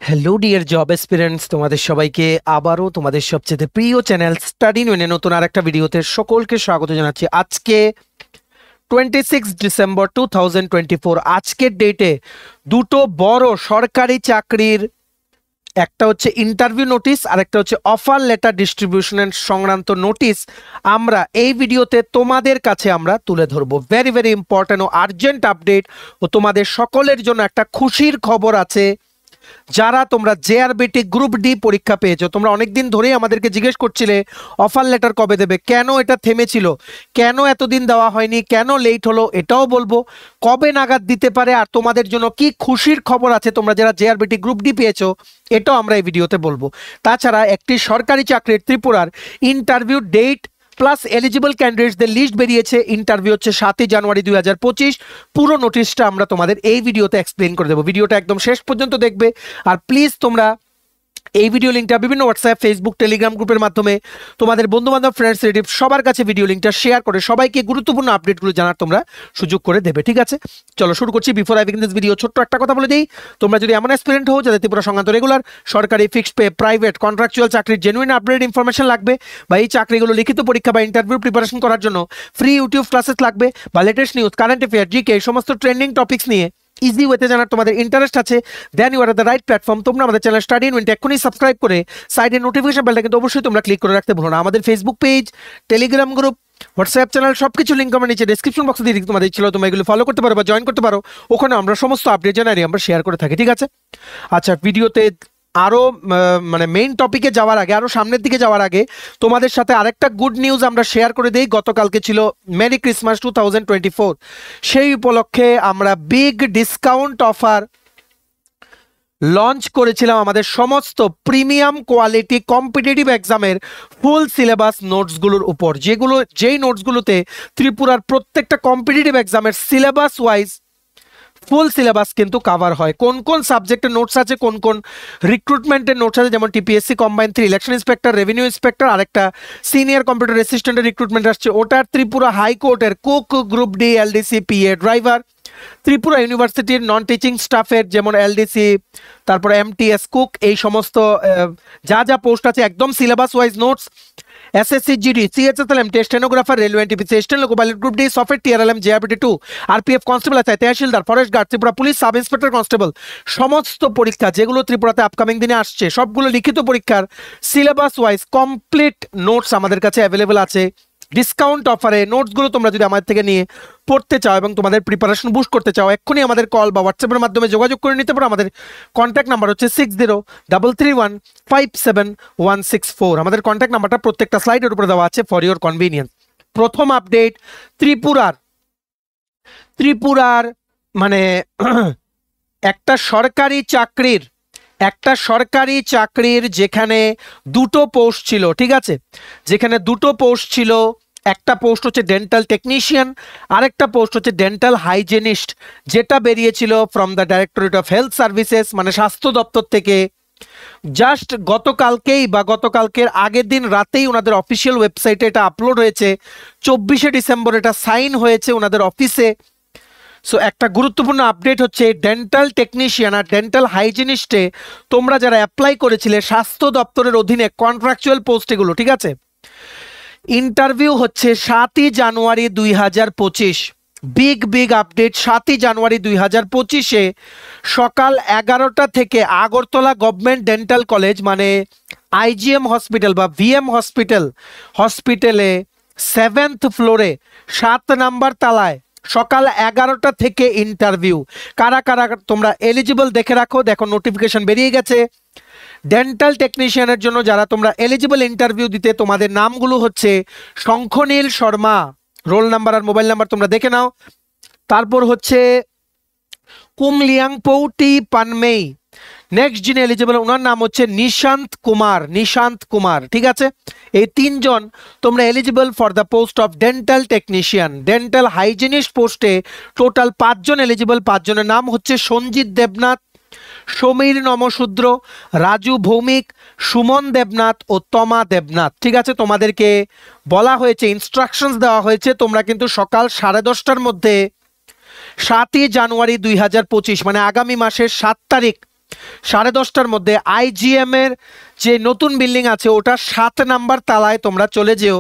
Hello dear job এসপিরেন্টস, তোমাদের সবাইকে আবারও তোমাদের সবচেয়ে প্রিয় চ্যানেল স্টাডি নিউনে নতুন আর একটা ভিডিওতে সকলকে স্বাগত জানাচ্ছি। আজকে 26 ডিসেম্বর 2024। আজকের ডেটে দুটো বড় সরকারি চাকরির একটা হচ্ছে ইন্টারভিউ নোটিশ আর একটা হচ্ছে অফার লেটার ডিস্ট্রিবিউশনের সংক্রান্ত নোটিশ আমরা এই ভিডিওতে তোমাদের কাছে আমরা তুলে ধরবো। ভেরি ভেরি ইম্পর্টেন্ট ও আর্জেন্ট আপডেট, ও তোমাদের সকলের জন্য একটা খুশির খবর আছে। যারা তোমরা জেআরবিটি গ্রুপ ডি পরীক্ষা পেয়েছো, তোমরা অনেকদিন ধরেই আমাদেরকে জিজ্ঞেস করছিলে অফার লেটার কবে দেবে, কেন এটা থেমেছিল, কেন এতদিন দেওয়া হয়নি, কেন লেট হলো, এটাও বলবো কবে নাগাদ দিতে পারে, আর তোমাদের জন্য কি খুশির খবর আছে তোমরা যারা জেআরবিটি গ্রুপ ডি পেয়েছো, এটাও আমরা এই ভিডিওতে বলবো। তাছাড়া একটি সরকারি চাকরির ত্রিপুরার ইন্টারভিউ ডেট প্লাস এলিজিবল ক্যান্ডিডেটসদের লিস্ট বেরিয়েছে। ইন্টারভিউ হচ্ছে 7 জানুয়ারি 2025। পুরো নোটিশটা আমরা তোমাদের এই ভিডিওতে এক্সপ্লেন করে দেবো। ভিডিওটা একদম শেষ পর্যন্ত দেখবে। আর প্লিজ তোমরা এই ভিডিও লিঙ্কটা বিভিন্ন হোয়াটসঅ্যাপ, ফেসবুক, টেলিগ্রাম গ্রুপের মাধ্যমে তোমাদের বন্ধুবান্ধব, ফ্রেন্ডস, রিলেটিভ সবার কাছে ভিডিও লিঙ্কটা শেয়ার করে সবাইকে গুরুত্বপূর্ণ আপডেটগুলো জানার তোমরা সুযোগ করে দেবে। ঠিক আছে, চলো শুরু করছি। Before I begin this video ছোট্ট একটা কথা বলে দিই, তোমরা যদি এমন অ্যাসপিরেন্ট হও যাদের ত্রিপুরা সংক্রান্ত রেগুলার সরকারি, ফিক্সড পে, প্রাইভেট, কন্ট্রাকচুয়াল চাকরির জেনুইন আপডেট ইনফরমেশন লাগবে, বা এই চাকরিগুলো লিখিত পরীক্ষা বা ইন্টারভিউ প্রিপারেশন করার জন্য ফ্রি ইউটিউব ক্লাসেস লাগবে, বা latest news, current affair, GK, এই সমস্ত ট্রেন্ডিং টপিকস নিয়ে ইজি ওয়েতে জানার তোমাদের ইন্টারেস্ট আছে, then you are the right platform. তোমরা আমাদের চ্যানেল স্টাডি ইনভেন্ট এক্ষুনি সাবস্ক্রাইব করে সাইডের নোটিফিকেশন বেলটা কিন্তু অবশ্যই তোমরা ক্লিক করে রাখতে ভুলো না। আমাদের Facebook page, Telegram group, WhatsApp channel সবকিছু লিঙ্ক আমার নিচে ডেসক্রিপশন বক্সে দিয়ে তোমাদের ছিল, তোমরা এগুলো ফলো করতে পারো বা জয়েন করতে পারো। ওখানে আমরা সমস্ত আপডেট জানাই আমরা শেয়ার করে থাকি। ঠিক আছে, আচ্ছা ভিডিওতে আরো মানে মেইন টপিকে যাওয়ার আগে, আরো সামনের দিকে যাওয়ার আগে তোমাদের সাথে আরেকটা গুড নিউজ আমরা শেয়ার করে দেই। গতকালকে ছিল মেরি ক্রিসমাস 2024। সেই উপলক্ষে আমরা বিগ ডিসকাউন্ট অফার লঞ্চ করেছিলাম আমাদের সমস্ত প্রিমিয়াম কোয়ালিটি কম্পিটিটিভ এক্সামের ফুল সিলেবাস নোটসগুলোর উপর, যেই নোটসগুলোতে ত্রিপুরার প্রত্যেকটা কম্পিটিটিভ এক্সামের সিলেবাস ওয়াইজ ফুল সিলেবাস কিন্তু কাভার হয়। কোন কোন সাবজেক্টের নোটস আছে, কোন কোন রিক্রুটমেন্টের নোটস আছে, যেমন TPSC combine 3, election inspector, revenue inspector, আরেকটা সিনিয়র কম্পিউটার অ্যাসিস্ট্যান্টের রিক্রুটমেন্ট আসছে, ওটার ত্রিপুরা হাইকোর্টের cook, group D, LDC, PA, driver, Tripura ইউনিভার্সিটির নন টিচিং স্টাফের যেমন এলডিসি, তারপরে এমটিএস, কুক, এই সমস্ত যা যা পোস্ট আছে একদম syllabus wise notes. SSC, GD, CHSLM, stenographer, railway, NTPC, স্টেন, loco pilot, group D, software, TRLM, JRBT 2, RPF constable আছে, tehsildar, forest guard, Tripura police, sub inspector, constable, সমস্ত পরীক্ষা যেগুলো ত্রিপুরাতে আপকামিং দিনে আসছে সবগুলো লিখিত পরীক্ষার সিলেবাস ওয়াইজ কমপ্লিট নোটস আমাদের কাছে অ্যাভেলেবেল আছে ডিসকাউন্ট অফারে। নোটসগুলো তোমরা যদি আমাদের থেকে নিয়ে পড়তে চাও এবং তোমাদের প্রিপারেশন বুস্ট করতে চাও, এক্ষুনি আমাদের কল বা হোয়াটসঅ্যাপের মাধ্যমে যোগাযোগ করে নিতে পারো। আমাদের কন্ট্যাক্ট নাম্বার হচ্ছে 6033157164। আমাদের কন্ট্যাক্ট নাম্বারটা প্রত্যেকটা স্লাইডের উপরে দেওয়া আছে ফর ইওর কনভিনিয়েন্স। প্রথম আপডেট, ত্রিপুরার মানে একটা সরকারি চাকরির যেখানে দুটো পোস্ট ছিল, ঠিক আছে, যেখানে দুটো পোস্ট ছিল, একটা পোস্ট হচ্ছে ডেন্টাল টেকনিশিয়ান, আরেকটা পোস্ট হচ্ছে ডেন্টাল হাইজেনিস্ট, যেটা বেরিয়েছিল from the directorate of health services, মানে স্বাস্থ্য দপ্তর থেকে। জাস্ট গতকালকেই বা গতকালকের আগের দিন রাতেই ওনাদের অফিসিয়াল ওয়েবসাইটে এটা আপলোড হয়েছে। 24শে ডিসেম্বর এটা সাইন হয়েছে ওনাদের অফিসে। সো একটা গুরুত্বপূর্ণ আপডেট হচ্ছে ডেন্টাল টেকনিশিয়ান আর ডেন্টাল হাইজিনিস্টে তোমরা যারা অ্যাপ্লাই করেছিলে স্বাস্থ্য দপ্তরের অধীনে কন্ট্রাকচুয়াল পোস্ট এগুলো, ঠিক আছে, ইন্টারভিউ হচ্ছে 7 জানুয়ারি 2025। বিগ আপডেট, 7 জানুয়ারি 2025-এ সকাল 11টা থেকে আগরতলা গভর্নমেন্ট ডেন্টাল কলেজ মানে আইজিএম হসপিটাল বা ভিএম হসপিটালে 7th ফ্লোরে 7 নাম্বার তালায় সকাল 11টা থেকে ইন্টারভিউ। কারা কারা তোমরা এলিজিবল দেখে রাখো, দেখো নোটিফিকেশন বেরিয়ে গেছে। ডেন্টাল টেকনিশিয়ানের জন্য যারা তোমরা এলিজিবল ইন্টারভিউ দিতে, তোমাদের নামগুলো হচ্ছে শঙ্খনীল শর্মা, রোল নাম্বার আর মোবাইল নাম্বার তোমরা দেখে নাও। তারপর হচ্ছে কুমলিয়াংপৌ টি পানমেই, নেক্সট যিনি এলিজিবল ওনার নাম হচ্ছে নিশান্ত কুমার, ঠিক আছে। এই তিনজন তোমরা eligible for the post of dental technician. Dental hygienist পোস্টে টোটাল 5 জন এলিজিবল। 5 জনের নাম হচ্ছে সঞ্জিত দেবনাথ, সমীর নমশূদ্র, রাজু ভৌমিক, সুমন দেবনাথ ও তমা দেবনাথ, ঠিক আছে। তোমাদেরকে বলা হয়েছে, ইনস্ট্রাকশনস দেওয়া হয়েছে, তোমরা কিন্তু সকাল 10:30টার মধ্যে 7 জানুয়ারি 2025 মানে আগামী মাসের 7 তারিখ 10:30টার মধ্যে IGM এর যে নতুন বিল্ডিং আছে ওটা 7 নাম্বার তলায় তোমরা চলে যেও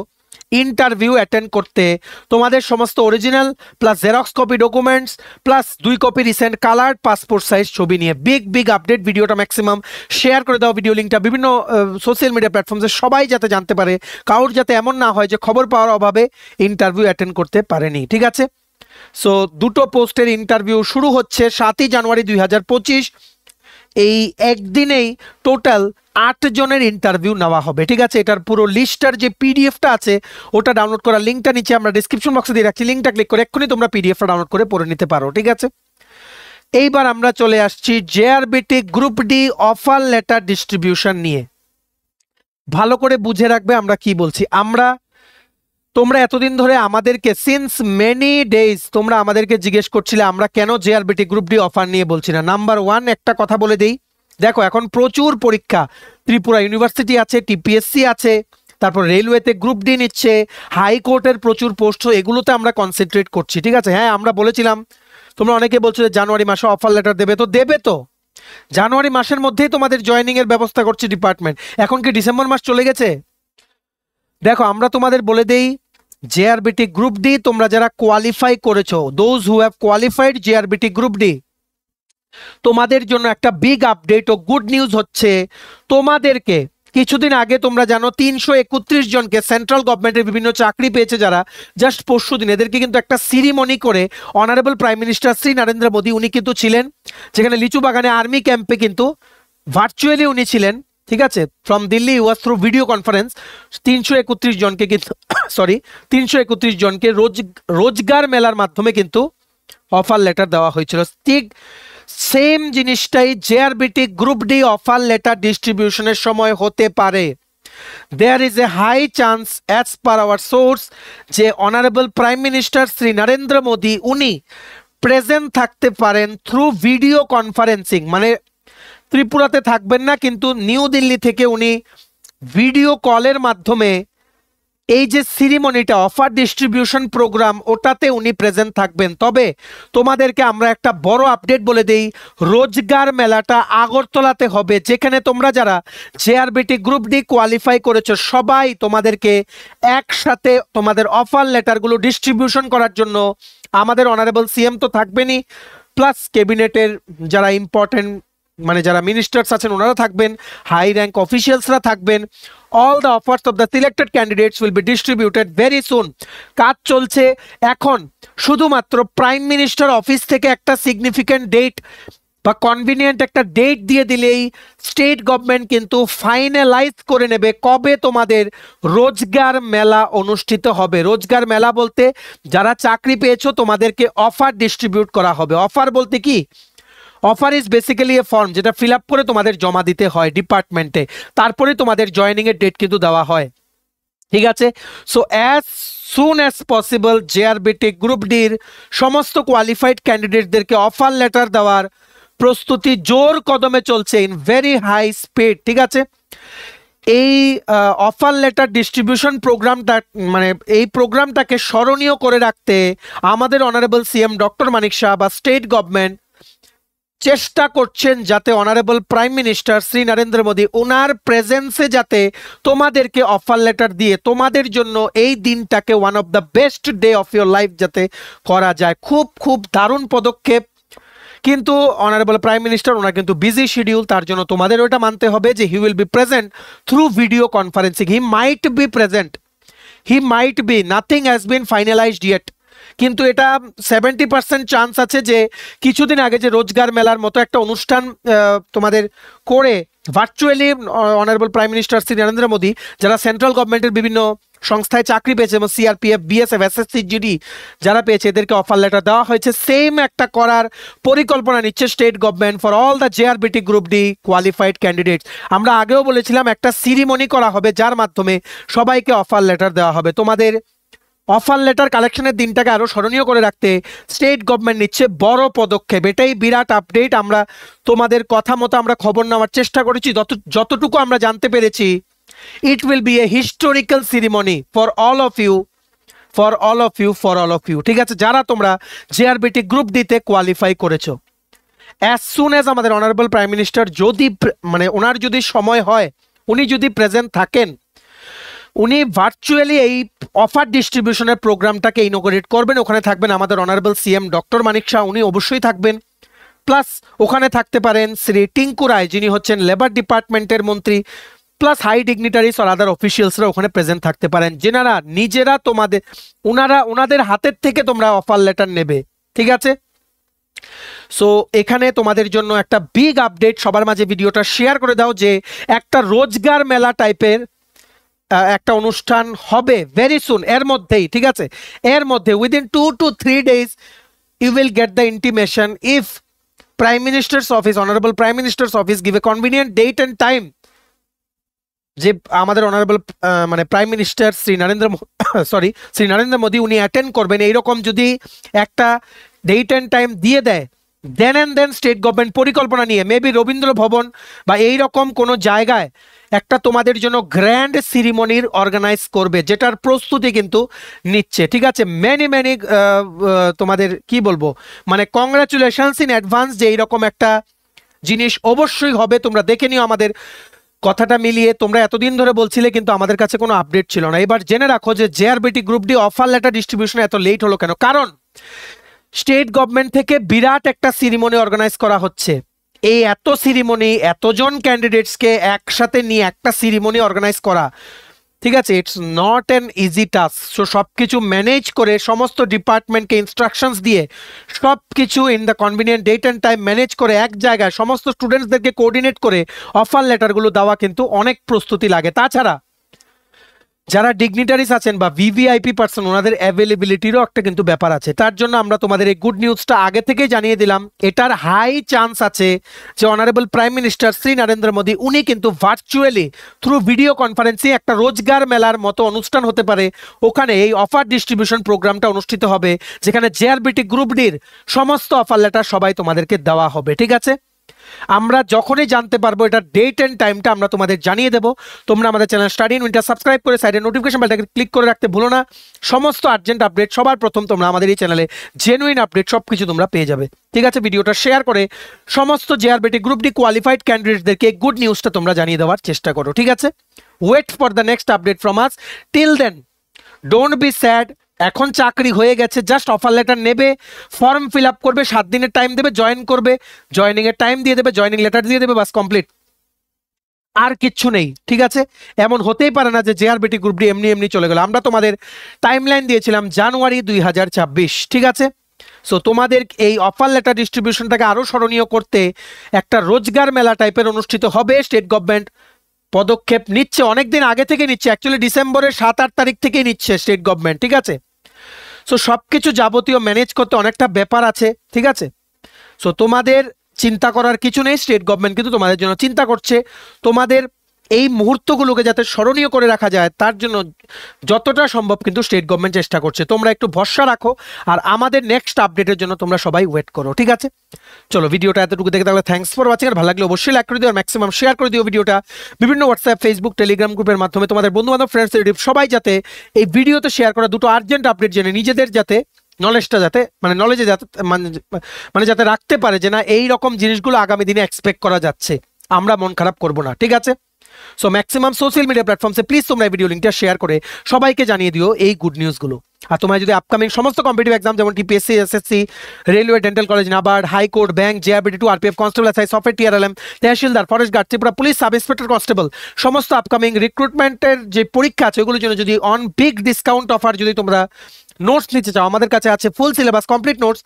ইন্টারভিউ অ্যাটেন্ড করতে। তোমাদের সমস্ত original plus xerox copy documents plus 2 copy recent coloured passport size ছবি নিয়ে। Big update. ভিডিওটা ম্যাক্সিমাম শেয়ার করে দাও, ভিডিও লিঙ্কটা বিভিন্ন সোশ্যাল মিডিয়া প্ল্যাটফর্মে সবাই যাতে জানতে পারে, কারোর যাতে এমন না হয় যে খবর পাওয়ার অভাবে ইন্টারভিউ অ্যাটেন্ড করতে পারেনি। ঠিক আছে, সো দুটো পোস্টের ইন্টারভিউ শুরু হচ্ছে 7ই জানুয়ারি 2025। এই একদিনেই টোটাল 8 জনের ইন্টারভিউ নেওয়া হবে। ঠিক আছে, এটার পুরো লিস্টার যে পিডিএফটা আছে ওটা ডাউনলোড করার লিঙ্কটা নিচে আমরা ডিসক্রিপশন বক্সে দিয়ে রাখছি, লিঙ্কটা ক্লিক করে এক্ষুনি তোমরা পিডিএফটা ডাউনলোড করে পড়ে নিতে পারো। ঠিক আছে, এইবার আমরা চলে আসছি JRBT group D offer letter distribution নিয়ে। ভালো করে বুঝে রাখবে আমরা কি বলছি। তোমরা এতদিন ধরে আমাদেরকে সিন্স মেনি ডেজ তোমরা আমাদেরকে জিজ্ঞেস করছিলে আমরা কেন জেআরবিটি গ্রুপ ডি অফার নিয়ে বলছি না। নাম্বার 1 একটা কথা বলে দেই, দেখো এখন প্রচুর পরীক্ষা, ত্রিপুরা ইউনিভার্সিটি আছে, টিপিএসসি আছে, তারপর রেলওয়েতে গ্রুপ ডি নিচ্ছে, হাইকোর্টের প্রচুর পোস্ট, এগুলোতে আমরা কনসেন্ট্রেট করছি। ঠিক আছে, হ্যাঁ আমরা বলেছিলাম, তোমরা অনেকে বলছো যে জানুয়ারি মাসে অফার লেটার দেবে, তো দেবে তো, জানুয়ারি মাসের মধ্যেই তোমাদের জয়েনিং এর ব্যবস্থা করছে ডিপার্টমেন্ট। এখন কি ডিসেম্বর মাস চলে গেছে? দেখো আমরা তোমাদের বলে দেই, জেআরবিটি গ্রুপ ডি তোমরা যারা কোয়ালিফাই করেছো, those who have qualified JRBT group D, তোমাদের জন্য একটা বিগ আপডেট ও গুড নিউজ হচ্ছে। তোমাদেরকে কিছুদিন আগে তোমরা জানো 331 জনকে সেন্ট্রাল গভর্নমেন্টের বিভিন্ন চাকরি পেয়েছে যারা, জাস্ট পরশু দিন এদেরকে কিন্তু একটা সিরিমনি করে honourable prime minister Shri Narendra Modi, উনি কিন্তু ছিলেন যেখানে লিচু বাগানে আর্মি ক্যাম্পে, কিন্তু ভার্চুয়ালি উনি ছিলেন। ঠিক আছে, from Delhi was through video conference. 331 জনকে কিন্তু 331 জনকে রোজগার মেলার মাধ্যমে কিন্তু অফার লেটার দেওয়া হয়েছিল। ঠিক সেম জিনিসটাই JRBT group D offer letter ডিস্ট্রিবিউশনের সময় হতে পারে। There is a high chance as per our source যে honourable prime minister Shri Narendra Modi উনি প্রেজেন্ট থাকতে পারেন থ্রু ভিডিও কনফারেন্সিং, মানে ত্রিপুরাতে থাকবেন না, কিন্তু নিউ দিল্লি থেকে উনি ভিডিও কলের মাধ্যমে এই যে সিরিমনিটা অফার ডিস্ট্রিবিউশন প্রোগ্রাম ওটাতে উনি প্রেজেন্ট থাকবেন। তবে তোমাদেরকে আমরা একটা বড় আপডেট বলে দেই, রোজগার মেলাটা আগরতলাতে হবে, যেখানে তোমরা যারা জেআরবিটি গ্রুপ ডি কোয়ালিফাই করেছো সবাই তোমাদেরকে একসাথে তোমাদের অফার লেটারগুলো ডিস্ট্রিবিউশন করার জন্য আমাদের অনারেবল সিএম তো থাকবেনই, প্লাস ক্যাবিনেটের যারা ইম্পর্টেন্ট মানে যারা মিনিস্টার্স আছেন ওনারা থাকবেন, হাই র্যাঙ্ক অফিসিয়ালসরা থাকবেন। all the offers of the selected candidates will be distributed very soon. কাজ চলছে এখন, শুধুমাত্র প্রাইম মিনিস্টার অফিস থেকে একটা সিগনিফিক্যান্ট ডেট বা কনভিনিয়েন্ট একটা ডেট দিয়ে দিলেই স্টেট গভর্নমেন্ট কিন্তু ফাইনালাইজ করে নেবে কবে তোমাদের রোজগার মেলা অনুষ্ঠিত হবে। রোজগার মেলা বলতে যারা চাকরি পেয়েছো তোমাদেরকে অফার ডিস্ট্রিবিউট করা হবে। অফার বলতে কি, offer is basically A form যেটা ফিল আপ করে তোমাদের জমা দিতে হয় ডিপার্টমেন্টে, তারপরে তোমাদের জয়েনিং এর ডেট কিন্তু দেওয়া হয়। ঠিক আছে, so as soon as possible JRBT group ডির সমস্ত কোয়ালিফাইড ক্যান্ডিডেটদেরকে অফার লেটার দেওয়ার প্রস্তুতি জোর কদমে চলছে, ইন ভেরি হাই স্পিড। ঠিক আছে, এই অফার লেটার ডিস্ট্রিবিউশন প্রোগ্রামটা মানে এই প্রোগ্রামটাকে স্মরণীয় করে রাখতে আমাদের honourable CM doctor Manik Saha বা স্টেট গভর্নমেন্ট চেষ্টা করছেন যাতে honourable prime minister Shri Narendra Modi ওনার প্রেজেন্সে যাতে তোমাদেরকে অফার লেটার দিয়ে তোমাদের জন্য এই দিনটাকে one of the best day of your life যাতে করা যায়। খুব দারুণ পদক্ষেপ, কিন্তু অনারেবল প্রাইম মিনিস্টার ওনার কিন্তু বিজি শিডিউল, তার জন্য তোমাদের ওটা মানতে হবে যে he will be present through video conferencing. He might be present, he might be, nothing has been finalised yet, কিন্তু এটা 70% চান্স আছে যে কিছুদিন আগে যে রোজগার মেলার মতো একটা অনুষ্ঠান তোমাদের করে virtually honourable prime minister Shri Narendra Modi যারা সেন্ট্রাল গভর্নমেন্টের বিভিন্ন সংস্থায় চাকরি পেয়েছে এবং সিআরপিএফ, বিএসএফ, এসএসসি, জিডি যারা পেয়েছে এদেরকে অফার লেটার দেওয়া হয়েছে। সেম একটা করার পরিকল্পনা নিচ্ছে state government for all the JRBT group D qualified candidates. আমরা আগেও বলেছিলাম একটা সিরিমনি করা হবে যার মাধ্যমে সবাইকে অফার লেটার দেওয়া হবে। তোমাদের অফার লেটার কালেকশনের দিনটাকে আরো স্মরণীয় করে রাখতে স্টেট গভর্নমেন্ট নিচ্ছে বড় পদক্ষেপ, এটাই বিরাট আপডেট। আমরা তোমাদের কথা মতো আমরা খবর নেওয়ার চেষ্টা করেছি, যতটুকু আমরা জানতে পেরেছি it will be a historical ceremony for all of you. ঠিক আছে, যারা তোমরা জেআরবিটি গ্রুপ ডিতে কোয়ালিফাই করেছো। অ্যাজ সুন অ্যাজ আমাদের অনারেবল প্রাইম মিনিস্টার যদি মানে ওনার যদি সময় হয়, উনি যদি প্রেজেন্ট থাকেন, উনি ভার্চুয়ালি এই অফার ডিস্ট্রিবিউশনের প্রোগ্রামটাকে ইনোগ্রেট করবেন। ওখানে থাকবেন আমাদের honourable CM doctor Manik Shah, উনি অবশ্যই থাকবেন। প্লাস ওখানে থাকতে পারেন শ্রী টিঙ্কু রায়, যিনি হচ্ছেন লেবার ডিপার্টমেন্টের মন্ত্রী, প্লাস হাই ডিগনিটারিজ আর আদার অফিসিয়ালসরা ওখানে প্রেজেন্ট থাকতে পারেন, যেনারা নিজেরা তোমাদের ওনাদের হাতের থেকে তোমরা অফার লেটার নেবে। ঠিক আছে, সো এখানে তোমাদের জন্য একটা বিগ আপডেট, সবার মাঝে ভিডিওটা শেয়ার করে দাও যে একটা রোজগার মেলা টাইপের একটা অনুষ্ঠান হবে ভেরি সুন, এর মধ্যেই। ঠিক আছে, এর মধ্যে within 2 to 3 days you will get the intimation if Prime Minister's office, Honorable Prime Minister's office give a convenient date and time যে আমাদের অনারেবল মানে প্রাইম মিনিস্টার শ্রী নরেন্দ্র মোদী উনি অ্যাটেন্ড করবেন, এইরকম যদি একটা ডেট অ্যান্ড টাইম দিয়ে দেয়, দেন অ্যান্ড দেন স্টেট গভর্নমেন্ট পরিকল্পনা নিয়ে মেবি রবীন্দ্র ভবন বা এইরকম কোনো জায়গায় একটা তোমাদের জন্য গ্র্যান্ড সিরিমনির অর্গানাইজ করবে, যেটার প্রস্তুতি কিন্তু নিচ্ছে। ঠিক আছে, মেনি তোমাদের কি বলবো, মানে কংগ্রাচুলেশনস ইন অ্যাডভান্স যে এইরকম একটা জিনিস অবশ্যই হবে। তোমরা দেখে নিও আমাদের কথাটা মিলিয়ে। তোমরা এতদিন ধরে বলছিলে কিন্তু আমাদের কাছে কোনো আপডেট ছিল না। এবার জেনে রাখো যে JRBT group D offer letter distribution এত লেট হলো কেন? কারণ স্টেট গভর্নমেন্ট থেকে বিরাট একটা সিরিমনি অর্গানাইজ করা হচ্ছে। এই এত সিরিমনি, এতজন ক্যান্ডিডেটসকে একসাথে নিয়ে একটা সিরিমনি অর্গানাইজ করা, ঠিক আছে, it's not an easy task. So সব কিছু ম্যানেজ করে সমস্ত ডিপার্টমেন্টকে ইনস্ট্রাকশনস দিয়ে সব কিছু in the convenient date and time manage করে এক জায়গায় সমস্ত স্টুডেন্টসদেরকে কোঅর্ডিনেট করে অফার লেটারগুলো দেওয়া কিন্তু অনেক প্রস্তুতি লাগে। তাছাড়া যারা ডিগনিটারিজ আছেন বা ভিভিআইপি পার্সন, ওনাদের অ্যাভেলেবিলিটিরও একটা কিন্তু ব্যাপার আছে। তার জন্য আমরা তোমাদের এই গুড নিউজটা আগে থেকেই জানিয়ে দিলাম। এটার হাই চান্স আছে যে honourable prime minister Shri Narendra Modi উনি কিন্তু ভার্চুয়ালি থ্রু ভিডিও কনফারেন্সিং একটা রোজগার মেলার মতো অনুষ্ঠান হতে পারে, ওখানে এই অফার ডিস্ট্রিবিউশন প্রোগ্রামটা অনুষ্ঠিত হবে, যেখানে জেআরবিটি গ্রুপ ডির সমস্ত অফার লেটার সবাই তোমাদেরকে দেওয়া হবে। ঠিক আছে, আমরা যখনই জানতে পারবো এটা ডেট এন্ড টাইমটা আমরা তোমাদের জানিয়ে দেবো। তোমরা আমাদের channel study in winter subscribe করে সাইডে নোটিফিকেশন বেলটাকে ক্লিক করে রাখতে ভুলো না। সমস্ত আর্জেন্ট আপডেট সবার প্রথম তোমরা আমাদের এই চ্যানেলে জেনুইন আপডেট সব কিছু তোমরা পেয়ে যাবে। ঠিক আছে, ভিডিওটা শেয়ার করে সমস্ত জেআরবিটি গ্রুপ ডি কোয়ালিফাইড ক্যান্ডিডেটদেরকে গুড নিউজটা তোমরা জানিয়ে দেওয়ার চেষ্টা করো। ঠিক আছে, wait for the next update from us. Till then don't be sad. এখন চাকরি হয়ে গেছে, জাস্ট অফার লেটার নেবে, ফর্ম ফিল আপ করবে, 7 দিনের টাইম দেবে, জয়েন করবে, জয়েনিং এর টাইম দিয়ে দেবে, জয়েনিং লেটার দিয়ে দেবে, বাস কমপ্লিট, আর কিচ্ছু নেই। ঠিক আছে, এমন হতেই পারে না যে জেআরবিটি গ্রুপ ডি এমনি এমনি চলে গেল। আমরা তোমাদের টাইমলাইন দিয়েছিলাম জানুয়ারি 2026। ঠিক আছে, সো তোমাদের এই অফার লেটার ডিস্ট্রিবিউশনটাকে আরো স্মরণীয় করতে একটা রোজগার মেলা টাইপের অনুষ্ঠিত হবে। স্টেট গভর্নমেন্ট পদক্ষেপ নিচ্ছে, অনেকদিন আগে থেকে নিচ্ছে, অ্যাকচুয়ালি ডিসেম্বরের 7-8 তারিখ থেকেই নিচ্ছে স্টেট গভর্নমেন্ট। ঠিক আছে, সো সব কিছু যাবতীয় ম্যানেজ করতে অনেকটা ব্যাপার আছে। ঠিক আছে, সো তোমাদের চিন্তা করার কিছু নেই, স্টেট গভর্নমেন্ট কিন্তু তোমাদের জন্য চিন্তা করছে। তোমাদের এই মুহূর্তগুলোকে যাতে স্মরণীয় করে রাখা যায় তার জন্য যতটা সম্ভব কিন্তু স্টেট গভর্নমেন্ট চেষ্টা করছে। তোমরা একটু ভরসা রাখো আর আমাদের নেক্সট আপডেটের জন্য তোমরা সবাই ওয়েট করো। ঠিক আছে, চলো ভিডিওটা এতটুকু দেখে থাকলে থ্যাঙ্কস ফর ওয়াচিং। আর ভালো লাগলে অবশ্যই লাইক করে দিও আর ম্যাক্সিমাম শেয়ার করে দিও ভিডিওটা বিভিন্ন হোয়াটসঅ্যাপ, ফেসবুক, টেলিগ্রাম গ্রুপের মাধ্যমে। তোমাদের বন্ধুবান্ধব, ফ্রেন্ডস, রিলেটিভ সবাই যাতে এই ভিডিওতে শেয়ার করা দুটো আর্জেন্ট আপডেট জেনে নিজেদের যাতে নলেজটা যাতে নলেজে যাতে মানে যাতে রাখতে পারে যে না এই রকম জিনিসগুলো আগামী দিনে এক্সপেক্ট করা যাচ্ছে, আমরা মন খারাপ করব না। ঠিক আছে, সো ম্যাক্সিমাম সোশ্যাল মিডিয়া প্ল্যাটফর্মসে প্লিজ তোমরা এই ভিডিও লিঙ্কটা শেয়ার করে সবাইকে জানিয়ে দিও এই গুড নিউজগুলো। আর তোমরা যদি আপকামিং সমস্ত কম্পিটিটিভ এক্সাম যেমন TPSC, SSC, railway, dental college, NABARD, high court, bank, JRBT 2, RPF, constable, SI, software, TRLM, tehsildar, forest guard, Tripura police, sub inspector, constable সমস্ত আপকামিং রিক্রুটমেন্টের যে পরীক্ষা আছে ওগুলোর জন্য যদি অন বিগ ডিসকাউন্ট অফার যদি তোমরা নোটস নিতে চাও, আমাদের কাছে আছে ফুল সিলেবাস কমপ্লিট নোটস।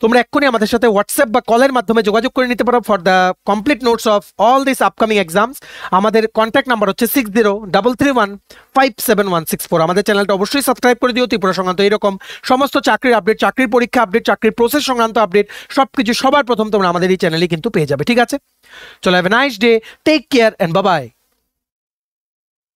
তোমরা এক্ষুনি আমাদের সাথে হোয়াটসঅ্যাপ বা কলের মাধ্যমে যোগাযোগ করে নিতে পারো for the complete notes of all this upcoming exams. আমাদের কন্ট্যাক্ট নাম্বার হচ্ছে 6033157164। আমাদের চ্যানেলটা অবশ্যই সাবস্ক্রাইব করে দিও। ত্রিপুরা সংক্রান্ত এরকম সমস্ত চাকরির আপডেট, চাকরির পরীক্ষা আপডেট, চাকরির প্রসেস সংক্রান্ত আপডেট সবকিছু সবার প্রথম তোমরা আমাদের এই চ্যানেলে কিন্তু পেয়ে যাবে। ঠিক আছে, চলো have a nice day, take care and bye by.